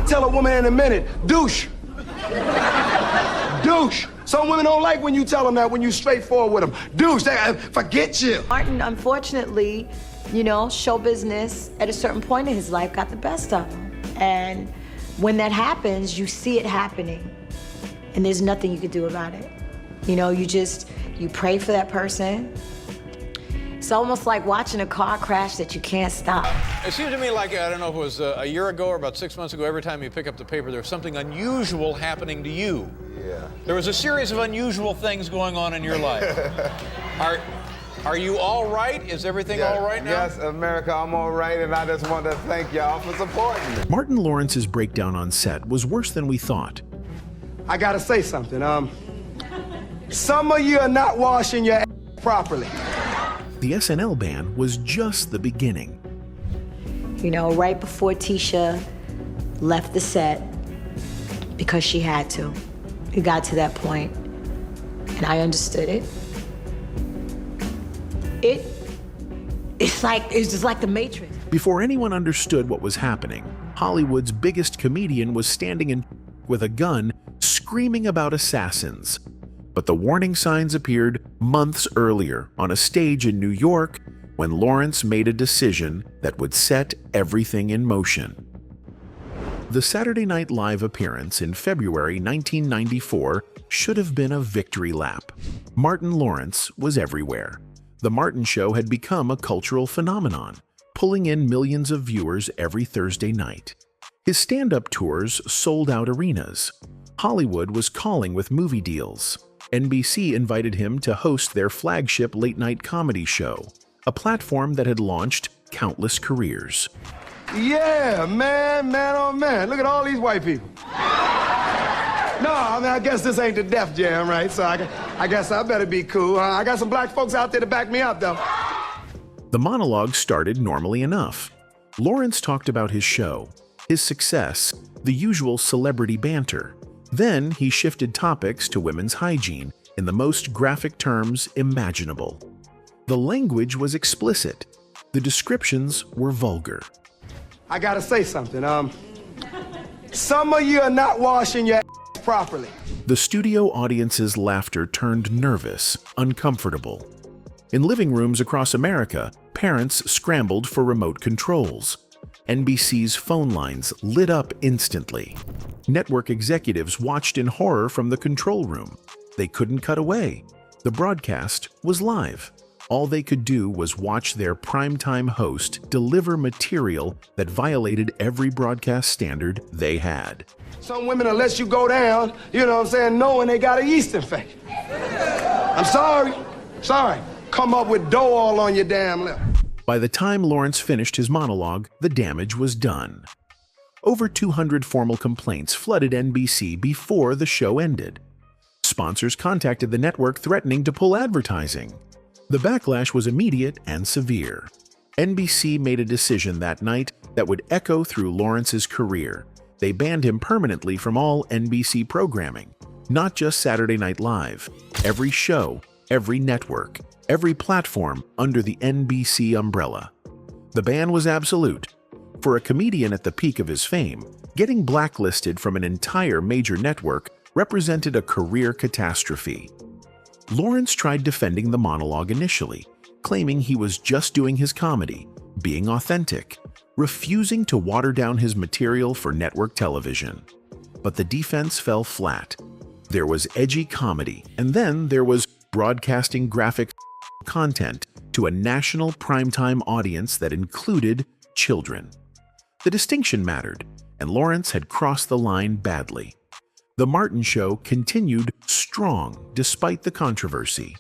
I'll tell a woman in a minute, douche. Douche. Some women don't like when you tell them that, when you straightforward with them. Douche, they forget you. Martin, unfortunately, you know, show business at a certain point in his life got the best of him. And when that happens, you see it happening. And there's nothing you can do about it. You know, you pray for that person. It's almost like watching a car crash that you can't stop. It seems to me like, I don't know if it was a year ago or about 6 months ago, every time you pick up the paper, there's something unusual happening to you. Yeah. There was a series of unusual things going on in your life. Are you all right? Is everything all right now? Yes, America, I'm all right, and I just want to thank y'all for supporting me. Martin Lawrence's breakdown on set was worse than we thought. I gotta say something. Some of you are not washing your ass properly. The SNL ban was just the beginning. You know, right before Tisha left the set because she had to. It got to that point, and I understood it. It's just like the Matrix. Before anyone understood what was happening, Hollywood's biggest comedian was standing with a gun, screaming about assassins. But the warning signs appeared months earlier on a stage in New York when Lawrence made a decision that would set everything in motion. The Saturday Night Live appearance in February 1994 should have been a victory lap. Martin Lawrence was everywhere. The Martin Show had become a cultural phenomenon, pulling in millions of viewers every Thursday night. His stand-up tours sold out arenas. Hollywood was calling with movie deals. NBC invited him to host their flagship late-night comedy show, a platform that had launched countless careers. Yeah, man, oh man, look at all these white people. No, I mean, I guess this ain't the Def Jam, right? So I guess I better be cool. I got some black folks out there to back me up, though. The monologue started normally enough. Lawrence talked about his show, his success, the usual celebrity banter. Then he shifted topics to women's hygiene in the most graphic terms imaginable. The language was explicit. The descriptions were vulgar. I gotta say something. Some of you are not washing your ass properly. The studio audience's laughter turned nervous, uncomfortable. In living rooms across America, parents scrambled for remote controls. NBC's phone lines lit up instantly. Network executives watched in horror from the control room. They couldn't cut away. The broadcast was live. All they could do was watch their primetime host deliver material that violated every broadcast standard they had. Some women will let you go down, you know what I'm saying, knowing they got a yeast infection. I'm sorry. Come up with dough all on your damn lip. By the time Lawrence finished his monologue, the damage was done. Over 200 formal complaints flooded NBC before the show ended. Sponsors contacted the network threatening to pull advertising. The backlash was immediate and severe. NBC made a decision that night that would echo through Lawrence's career. They banned him permanently from all NBC programming, not just Saturday Night Live. Every show, every network, every platform under the NBC umbrella. The ban was absolute. For a comedian at the peak of his fame, getting blacklisted from an entire major network represented a career catastrophe. Lawrence tried defending the monologue initially, claiming he was just doing his comedy, being authentic, refusing to water down his material for network television. But the defense fell flat. There was edgy comedy, and then there was broadcasting graphic content to a national primetime audience that included children. The distinction mattered, and Lawrence had crossed the line badly. The Martin Show continued strong despite the controversy.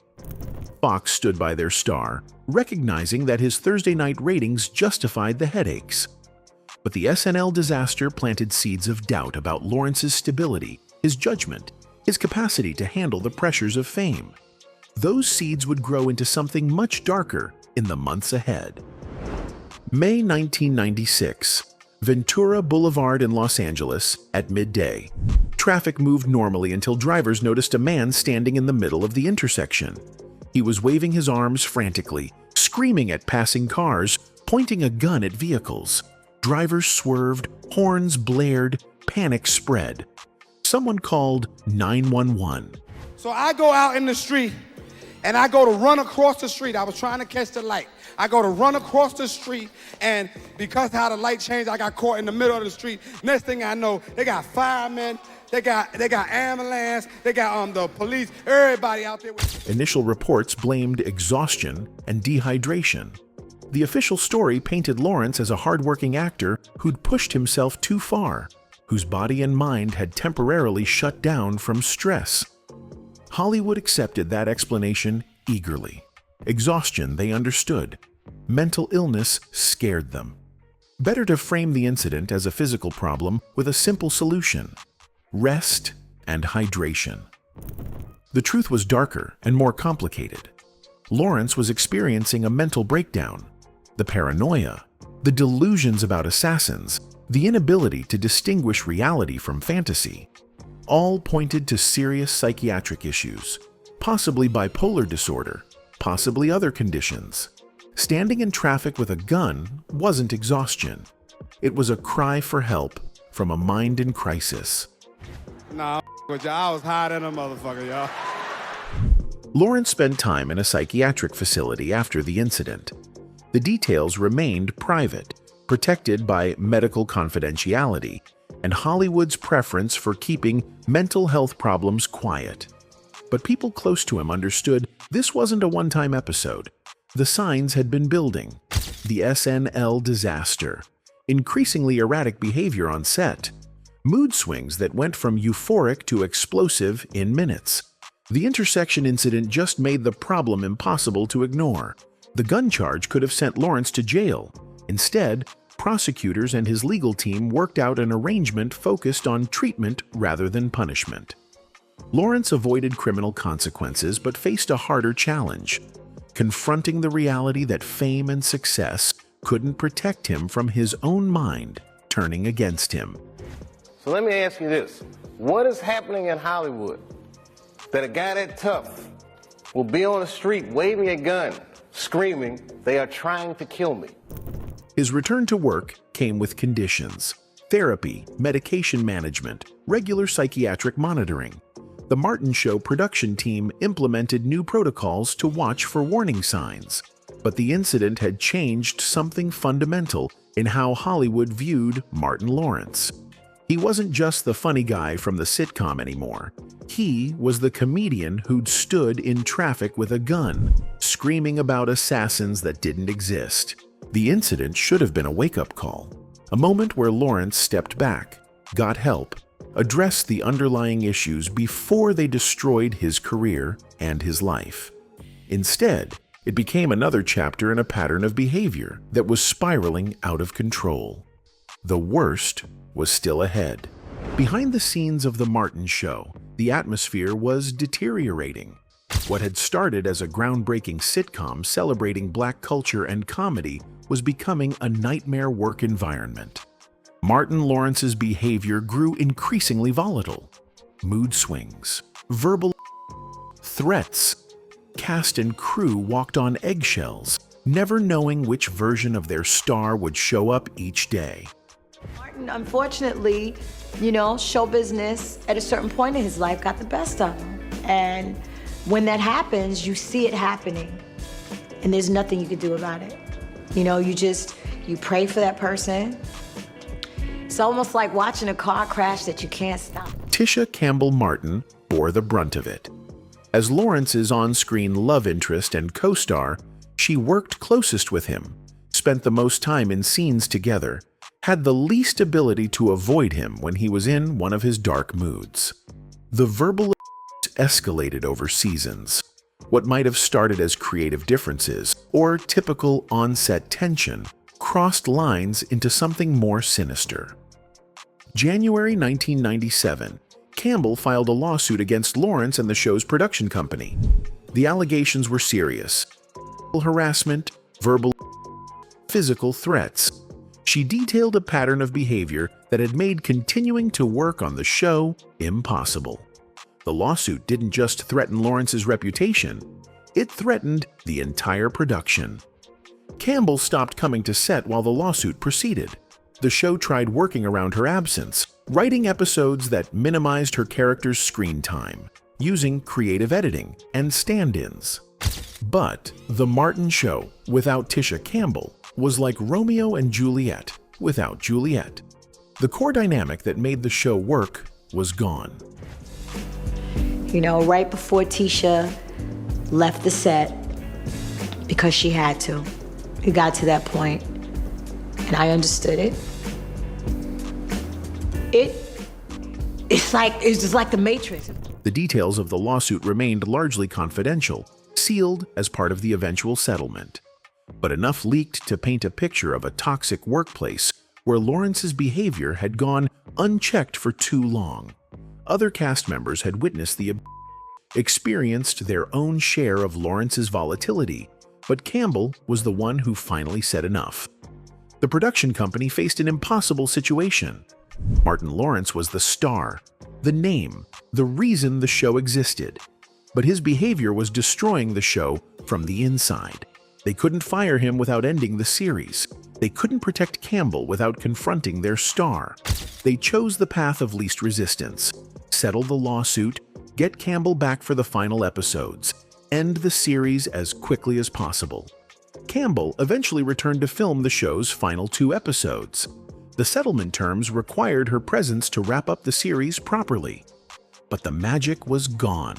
Fox stood by their star, recognizing that his Thursday night ratings justified the headaches. But the SNL Disaster planted seeds of doubt about Lawrence's stability, his judgment, his capacity to handle the pressures of fame. Those seeds would grow into something much darker in the months ahead. May 1996. Ventura Boulevard in Los Angeles at midday. Traffic moved normally until drivers noticed a man standing in the middle of the intersection. He was waving his arms frantically, screaming at passing cars, pointing a gun at vehicles. Drivers swerved, horns blared, panic spread. Someone called 911. So I go out in the street, and I go to run across the street. I was trying to catch the light. I go to run across the street, and because how the light changed, I got caught in the middle of the street. Next thing I know, they got firemen, they got ambulance, they got the police, everybody out there. Initial reports blamed exhaustion and dehydration. The official story painted Lawrence as a hardworking actor who'd pushed himself too far, whose body and mind had temporarily shut down from stress. Hollywood accepted that explanation eagerly. Exhaustion, they understood. Mental illness scared them. Better to frame the incident as a physical problem with a simple solution: rest and hydration. The truth was darker and more complicated. Lawrence was experiencing a mental breakdown. The paranoia, the delusions about assassins, the inability to distinguish reality from fantasy, all pointed to serious psychiatric issues, possibly bipolar disorder, possibly other conditions. Standing in traffic with a gun wasn't exhaustion. It was a cry for help from a mind in crisis. Nah, with y'all, I was higher than a motherfucker, y'all. Lawrence spent time in a psychiatric facility after the incident. The details remained private, protected by medical confidentiality, and Hollywood's preference for keeping mental health problems quiet. But people close to him understood this wasn't a one-time episode. The signs had been building. The SNL Disaster, increasingly erratic behavior on set, mood swings that went from euphoric to explosive in minutes. The intersection incident just made the problem impossible to ignore. The gun charge could have sent Lawrence to jail. Instead, prosecutors and his legal team worked out an arrangement focused on treatment rather than punishment. Lawrence avoided criminal consequences but faced a harder challenge: confronting the reality that fame and success couldn't protect him from his own mind turning against him. So let me ask you this. What is happening in Hollywood that a guy that tough will be on the street waving a gun, screaming, "They are trying to kill me"? His return to work came with conditions: therapy, medication management, regular psychiatric monitoring. The Martin Show production team implemented new protocols to watch for warning signs. But the incident had changed something fundamental in how Hollywood viewed Martin Lawrence. He wasn't just the funny guy from the sitcom anymore. He was the comedian who'd stood in traffic with a gun, screaming about assassins that didn't exist. The incident should have been a wake-up call, a moment where Lawrence stepped back, got help, addressed the underlying issues before they destroyed his career and his life. Instead, it became another chapter in a pattern of behavior that was spiraling out of control. The worst was still ahead. Behind the scenes of The Martin Show, the atmosphere was deteriorating. What had started as a groundbreaking sitcom celebrating black culture and comedy was becoming a nightmare work environment. Martin Lawrence's behavior grew increasingly volatile. Mood swings, verbal threats. Cast and crew walked on eggshells, never knowing which version of their star would show up each day. Martin, unfortunately, show business at a certain point in his life got the best of him. And when that happens, you see it happening. And there's nothing you can do about it. You pray for that person. It's almost like watching a car crash that you can't stop. Tisha Campbell Martin bore the brunt of it. As Lawrence's on-screen love interest and co-star, she worked closest with him, spent the most time in scenes together, had the least ability to avoid him when he was in one of his dark moods. The verbal escalated over seasons. What might have started as creative differences or typical on-set tension crossed lines into something more sinister. January 1997, Campbell filed a lawsuit against Lawrence and the show's production company. The allegations were serious: harassment, verbal, physical threats. She detailed a pattern of behavior that had made continuing to work on the show impossible. The lawsuit didn't just threaten Lawrence's reputation, it threatened the entire production. Campbell stopped coming to set while the lawsuit proceeded. The show tried working around her absence, writing episodes that minimized her character's screen time, using creative editing and stand-ins. But The Martin Show without Tisha Campbell was like Romeo and Juliet without Juliet. The core dynamic that made the show work was gone. You know, right before Tisha left the set, because she had to, it got to that point, and I understood it. It's just like the Matrix. The details of the lawsuit remained largely confidential, sealed as part of the eventual settlement. But enough leaked to paint a picture of a toxic workplace where Lawrence's behavior had gone unchecked for too long. Other cast members had witnessed experienced their own share of Lawrence's volatility, but Campbell was the one who finally said enough. The production company faced an impossible situation. Martin Lawrence was the star, the name, the reason the show existed. But his behavior was destroying the show from the inside. They couldn't fire him without ending the series. They couldn't protect Campbell without confronting their star. They chose the path of least resistance, settle the lawsuit, get Campbell back for the final episodes, end the series as quickly as possible. Campbell eventually returned to film the show's final 2 episodes. The settlement terms required her presence to wrap up the series properly. But the magic was gone.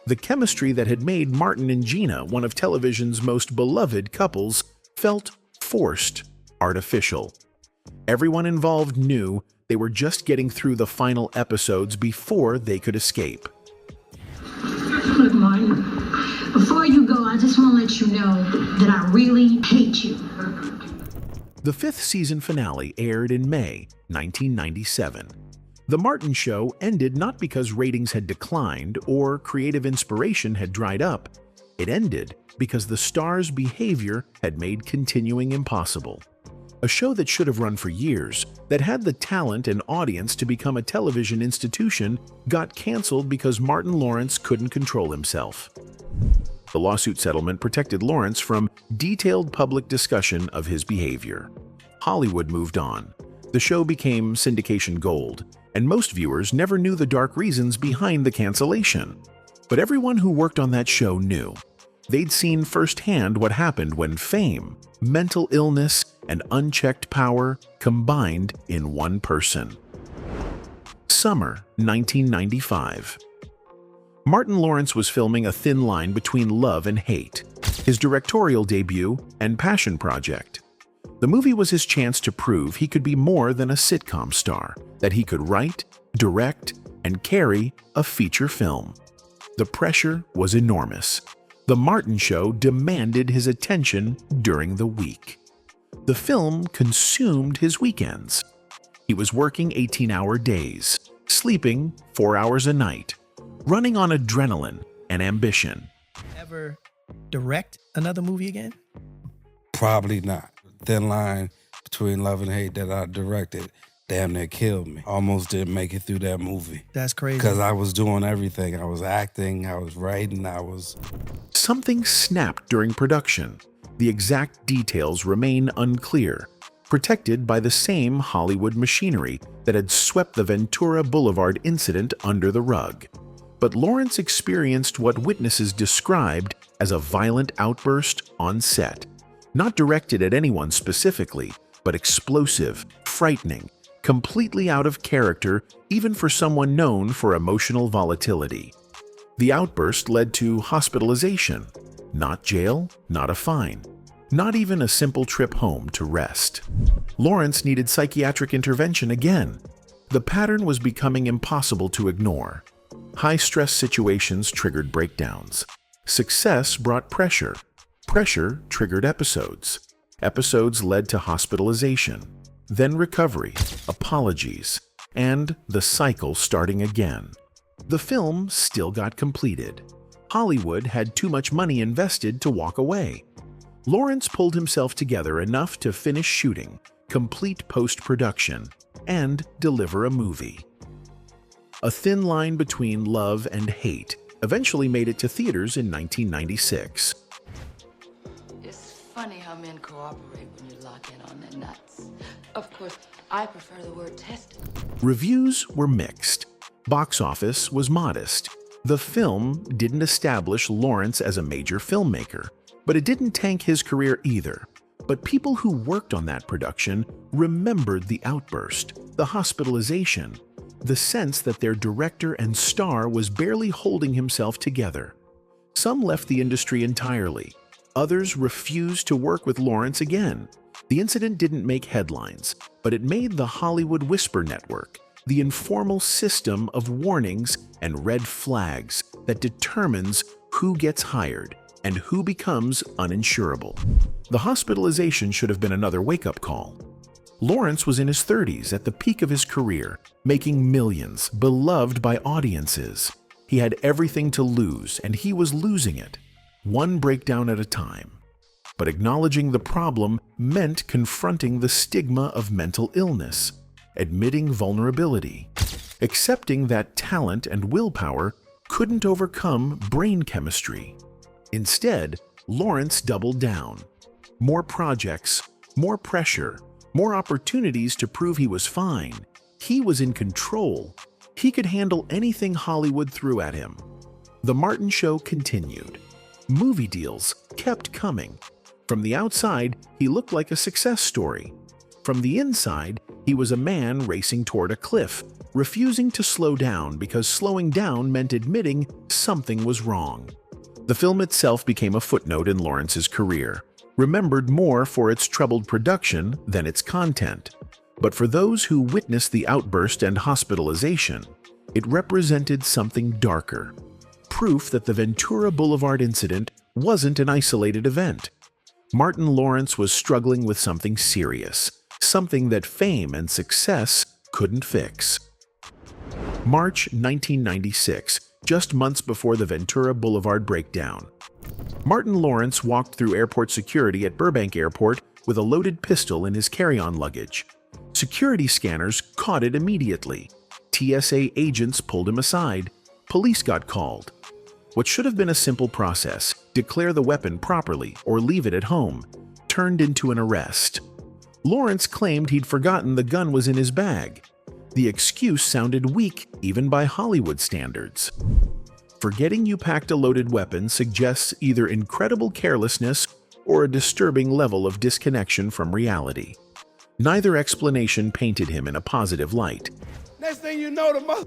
The chemistry that had made Martin and Gina one of television's most beloved couples felt forced, artificial. Everyone involved knew they were just getting through the final episodes before they could escape. Look, Martin, before you go, I just want to let you know that I really hate you. The 5th season finale aired in May 1997. The Martin Show ended not because ratings had declined or creative inspiration had dried up. It ended because the star's behavior had made continuing impossible. A show that should have run for years, that had the talent and audience to become a television institution, got canceled because Martin Lawrence couldn't control himself. The lawsuit settlement protected Lawrence from detailed public discussion of his behavior. Hollywood moved on. The show became syndication gold, and most viewers never knew the dark reasons behind the cancellation. But everyone who worked on that show knew. They'd seen firsthand what happened when fame, mental illness, and unchecked power combined in one person. Summer 1995. Martin Lawrence was filming A Thin Line Between Love and Hate, his directorial debut and passion project. The movie was his chance to prove he could be more than a sitcom star, that he could write, direct, and carry a feature film. The pressure was enormous. The Martin Show demanded his attention during the week. The film consumed his weekends. He was working 18-hour days, sleeping 4 hours a night, running on adrenaline and ambition. Ever direct another movie again? Probably not. Thin Line Between Love and Hate that I directed damn near killed me. Almost didn't make it through that movie. That's crazy. Because I was doing everything. I was acting, I was writing, Something snapped during production. The exact details remain unclear, protected by the same Hollywood machinery that had swept the Ventura Boulevard incident under the rug. But Lawrence experienced what witnesses described as a violent outburst on set. Not directed at anyone specifically, but explosive, frightening, completely out of character even for someone known for emotional volatility. The outburst led to hospitalization. Not jail, not a fine. Not even a simple trip home to rest. Lawrence needed psychiatric intervention again. The pattern was becoming impossible to ignore. High-stress situations triggered breakdowns. Success brought pressure. Pressure triggered episodes. Episodes led to hospitalization, then recovery, apologies, and the cycle starting again. The film still got completed. Hollywood had too much money invested to walk away. Lawrence pulled himself together enough to finish shooting, complete post-production, and deliver a movie. A Thin Line Between Love and Hate eventually made it to theaters in 1996. funny how men cooperate when you lock in on their nuts. Of course, I prefer the word tested. Reviews were mixed. Box office was modest. The film didn't establish Lawrence as a major filmmaker, but it didn't tank his career either. But people who worked on that production remembered the outburst, the hospitalization, the sense that their director and star was barely holding himself together. Some left the industry entirely. Others refused to work with Lawrence again. The incident didn't make headlines, but it made the Hollywood Whisper Network, the informal system of warnings and red flags that determines who gets hired and who becomes uninsurable. The hospitalization should have been another wake-up call. Lawrence was in his 30s at the peak of his career, making millions, beloved by audiences. He had everything to lose, and he was losing it, one breakdown at a time. But acknowledging the problem meant confronting the stigma of mental illness, admitting vulnerability, accepting that talent and willpower couldn't overcome brain chemistry. Instead, Lawrence doubled down. More projects, more pressure, more opportunities to prove he was fine. He was in control. He could handle anything Hollywood threw at him. The Martin Show continued. Movie deals kept coming. From the outside, he looked like a success story. From the inside, he was a man racing toward a cliff, refusing to slow down because slowing down meant admitting something was wrong. The film itself became a footnote in Lawrence's career, remembered more for its troubled production than its content. But for those who witnessed the outburst and hospitalization, it represented something darker. Proof that the Ventura Boulevard incident wasn't an isolated event. Martin Lawrence was struggling with something serious, something that fame and success couldn't fix. March 1996, just months before the Ventura Boulevard breakdown. Martin Lawrence walked through airport security at Burbank Airport with a loaded pistol in his carry-on luggage. Security scanners caught it immediately. TSA agents pulled him aside. Police got called. What should have been a simple process, declare the weapon properly or leave it at home, turned into an arrest. Lawrence claimed he'd forgotten the gun was in his bag. The excuse sounded weak even by Hollywood standards. Forgetting you packed a loaded weapon suggests either incredible carelessness or a disturbing level of disconnection from reality. Neither explanation painted him in a positive light. Next thing you know, the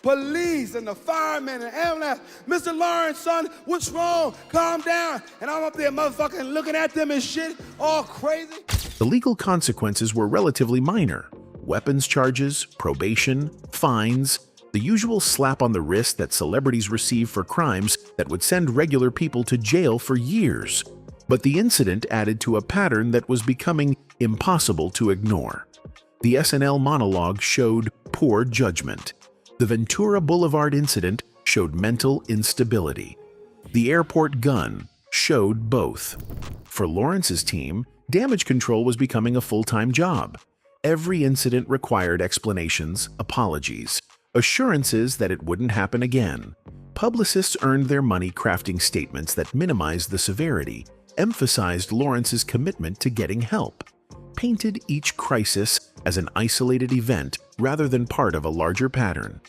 police and the firemen and ambulance, Mr. Lawrence, son, what's wrong? Calm down. And I'm up there motherfucking looking at them and shit, all crazy. The legal consequences were relatively minor. Weapons charges, probation, fines, the usual slap on the wrist that celebrities receive for crimes that would send regular people to jail for years. But the incident added to a pattern that was becoming impossible to ignore. The SNL monologue showed poor judgment. The Ventura Boulevard incident showed mental instability. The airport gun showed both. For Lawrence's team, damage control was becoming a full-time job. Every incident required explanations, apologies, assurances that it wouldn't happen again. Publicists earned their money crafting statements that minimized the severity, emphasized Lawrence's commitment to getting help, painted each crisis as an isolated event rather than part of a larger pattern.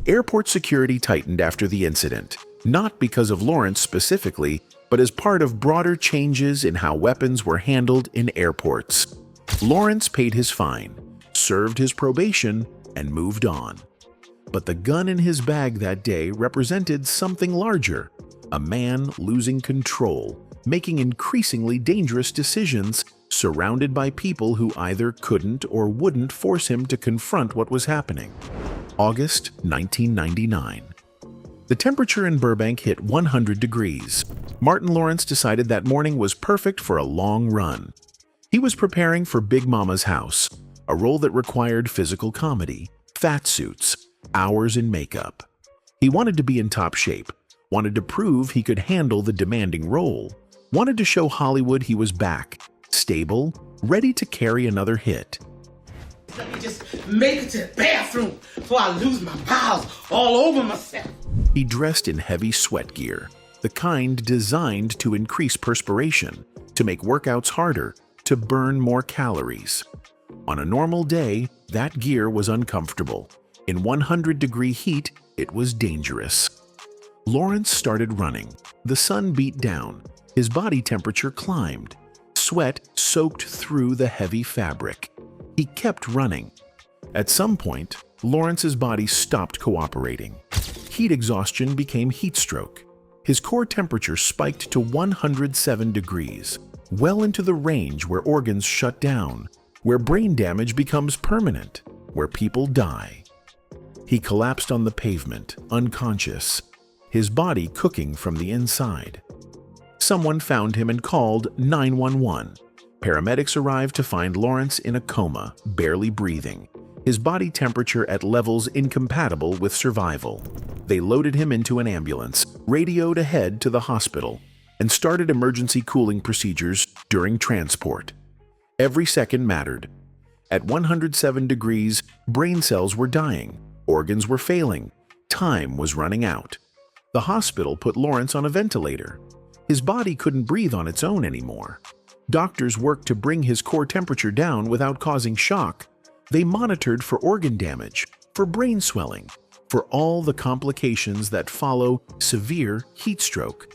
Airport security tightened after the incident, not because of Lawrence specifically, but as part of broader changes in how weapons were handled in airports. Lawrence paid his fine, served his probation, and moved on. But the gun in his bag that day represented something larger, a man losing control, making increasingly dangerous decisions, surrounded by people who either couldn't or wouldn't force him to confront what was happening. August 1999. The temperature in Burbank hit 100 degrees. Martin Lawrence decided that morning was perfect for a long run. He was preparing for Big Mama's House, a role that required physical comedy, fat suits, hours in makeup. He wanted to be in top shape, wanted to prove he could handle the demanding role, wanted to show Hollywood he was back, stable, ready to carry another hit. Let me just make it to the bathroom before I lose my bowels all over myself. He dressed in heavy sweat gear, the kind designed to increase perspiration, to make workouts harder, to burn more calories. On a normal day, that gear was uncomfortable. In 100-degree heat, it was dangerous. Lawrence started running. The sun beat down. His body temperature climbed. Sweat soaked through the heavy fabric. He kept running. At some point, Lawrence's body stopped cooperating. Heat exhaustion became heat stroke. His core temperature spiked to 107 degrees, well into the range where organs shut down, where brain damage becomes permanent, where people die. He collapsed on the pavement, unconscious, his body cooking from the inside. Someone found him and called 911. Paramedics arrived to find Lawrence in a coma, barely breathing, his body temperature at levels incompatible with survival. They loaded him into an ambulance, radioed ahead to the hospital, and started emergency cooling procedures during transport. Every second mattered. At 107 degrees, brain cells were dying, organs were failing, time was running out. The hospital put Lawrence on a ventilator. His body couldn't breathe on its own anymore. Doctors worked to bring his core temperature down without causing shock. They monitored for organ damage, for brain swelling, for all the complications that follow severe heat stroke.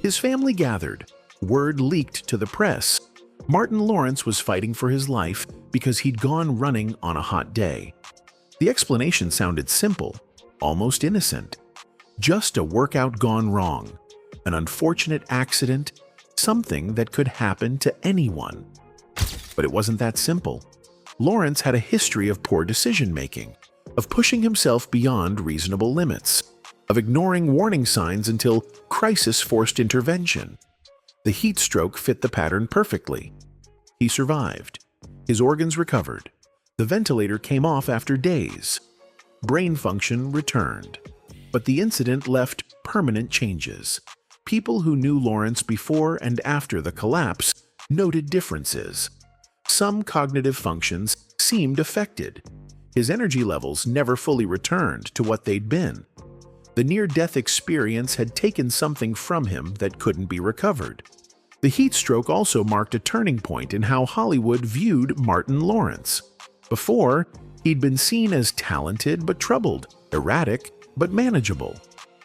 His family gathered. Word leaked to the press. Martin Lawrence was fighting for his life because he'd gone running on a hot day. The explanation sounded simple, almost innocent. Just a workout gone wrong, an unfortunate accident, something that could happen to anyone. But it wasn't that simple. Lawrence had a history of poor decision-making, of pushing himself beyond reasonable limits, of ignoring warning signs until crisis forced intervention. The heat stroke fit the pattern perfectly. He survived. His organs recovered. The ventilator came off after days. Brain function returned. But the incident left permanent changes. People who knew Lawrence before and after the collapse noted differences. Some cognitive functions seemed affected. His energy levels never fully returned to what they'd been. The near-death experience had taken something from him that couldn't be recovered. The heat stroke also marked a turning point in how Hollywood viewed Martin Lawrence. Before, he'd been seen as talented but troubled, erratic but manageable.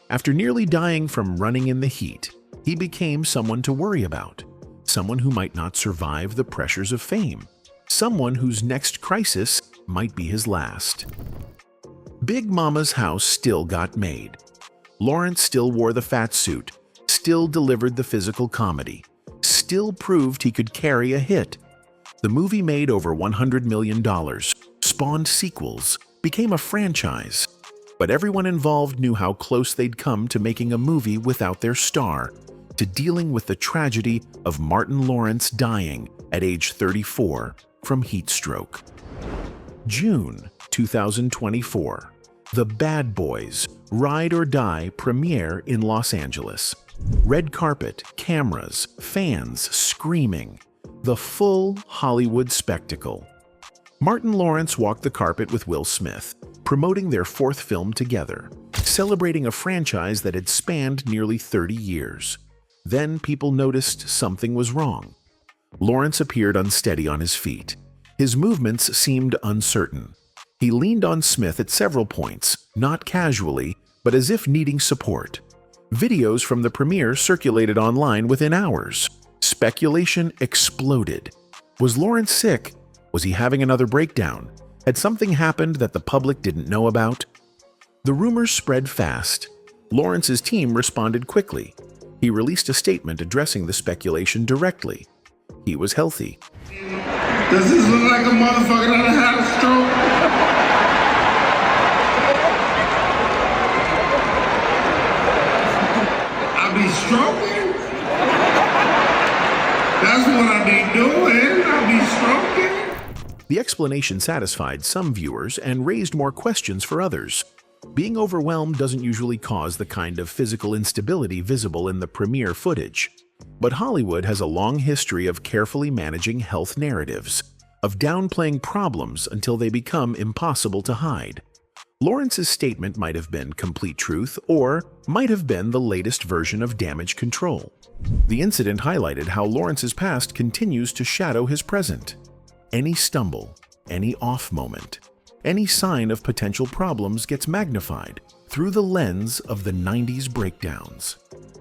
After nearly dying from running in the heat, he became someone to worry about, someone who might not survive the pressures of fame, someone whose next crisis might be his last. Big Mama's house still got made. Lawrence still wore the fat suit, still delivered the physical comedy, still proved he could carry a hit. The movie made over $100 million, spawned sequels, became a franchise. But everyone involved knew how close they'd come to making a movie without their star, to dealing with the tragedy of Martin Lawrence dying at age 34 from heat stroke. June 2024. The Bad Boys Ride or Die premiere in Los Angeles. Red carpet, cameras, fans screaming. The full Hollywood spectacle. Martin Lawrence walked the carpet with Will Smith, promoting their fourth film together, celebrating a franchise that had spanned nearly 30 years. Then people noticed something was wrong. Lawrence appeared unsteady on his feet. His movements seemed uncertain. He leaned on Smith at several points, not casually, but as if needing support. Videos from the premiere circulated online within hours. Speculation exploded. Was Lawrence sick? Was he having another breakdown? Had something happened that the public didn't know about? The rumors spread fast. Lawrence's team responded quickly. He released a statement addressing the speculation directly. He was healthy. Does this look like a motherfucker that had a stroke? I be stroking? That's what I be doing. I be stroking. The explanation satisfied some viewers and raised more questions for others. Being overwhelmed doesn't usually cause the kind of physical instability visible in the premiere footage. But Hollywood has a long history of carefully managing health narratives, of downplaying problems until they become impossible to hide. Lawrence's statement might have been complete truth or might have been the latest version of damage control. The incident highlighted how Lawrence's past continues to shadow his present. Any stumble, any off moment, any sign of potential problems gets magnified through the lens of the 90s breakdowns.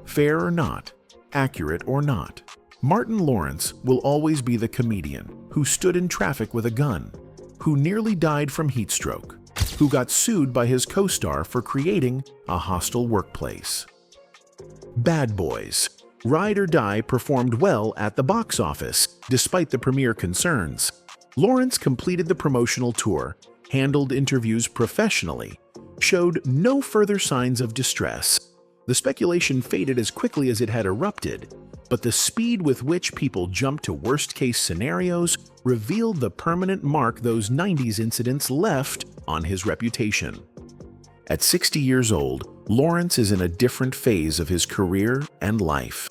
Fair or not, accurate or not, Martin Lawrence will always be the comedian who stood in traffic with a gun, who nearly died from heat stroke, who got sued by his co-star for creating a hostile workplace. Bad Boys: Ride or Die performed well at the box office, despite the premiere concerns. Lawrence completed the promotional tour, handled interviews professionally, showed no further signs of distress. The speculation faded as quickly as it had erupted, but the speed with which people jumped to worst-case scenarios revealed the permanent mark those 90s incidents left on his reputation. At 60 years old, Lawrence is in a different phase of his career and life.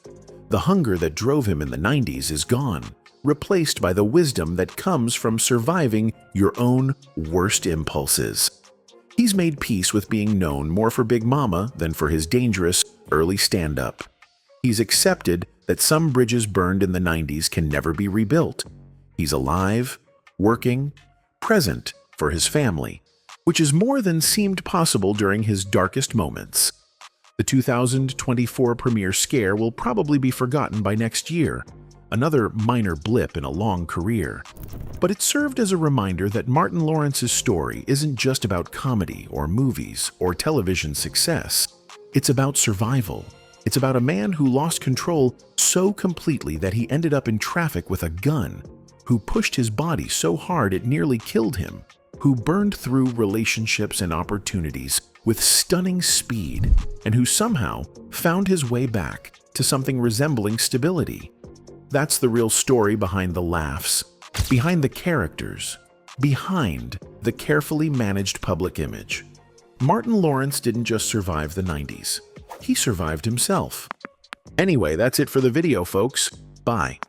The hunger that drove him in the 90s is gone, replaced by the wisdom that comes from surviving your own worst impulses. He's made peace with being known more for Big Mama than for his dangerous early stand-up. He's accepted that some bridges burned in the 90s can never be rebuilt. He's alive, working, present for his family, which is more than seemed possible during his darkest moments. The 2024 premiere scare will probably be forgotten by next year, another minor blip in a long career. But it served as a reminder that Martin Lawrence's story isn't just about comedy or movies or television success. It's about survival. It's about a man who lost control so completely that he ended up in traffic with a gun, who pushed his body so hard it nearly killed him, who burned through relationships and opportunities with stunning speed, and who somehow found his way back to something resembling stability. That's the real story behind the laughs, behind the characters, behind the carefully managed public image. Martin Lawrence didn't just survive the 90s. He survived himself. Anyway, that's it for the video, folks. Bye.